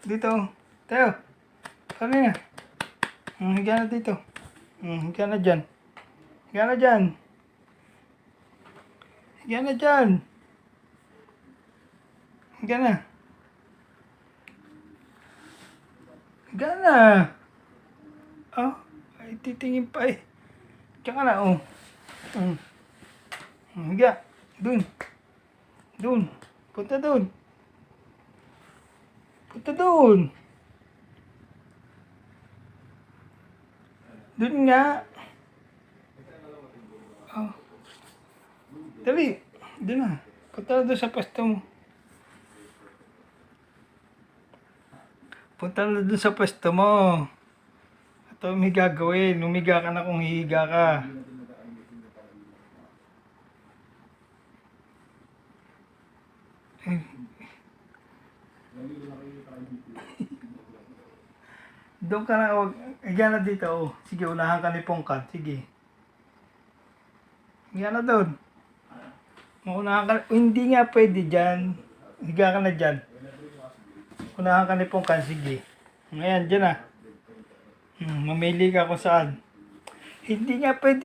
Dito. Teo. Kali na. Higa na dito. Higa na dyan. Higa na dyan. Higa na dyan. Higa na. Higa na. Oh, ay titingin pa eh. Tsaka na, oh. Higa. Dun. Dun. Punta dun. Punta dun. Dun nga. Oh. Dali. Dun na. Punta na dun sa pwesto mo. Punta na dun sa pwesto mo. Ito may gagawin. Umiga ka na kung hihiga ka. Doon ka na, higa na dito, oh. Sige, unahan ka ni Pongkan, sige. Higa na doon. Unahan ka, hindi nga pwede dyan. Higa ka na dyan. Unahan ka ni Pongkan, sige. Ngayon, dyan na. Mamili ka kung saan. Hindi nga pwede.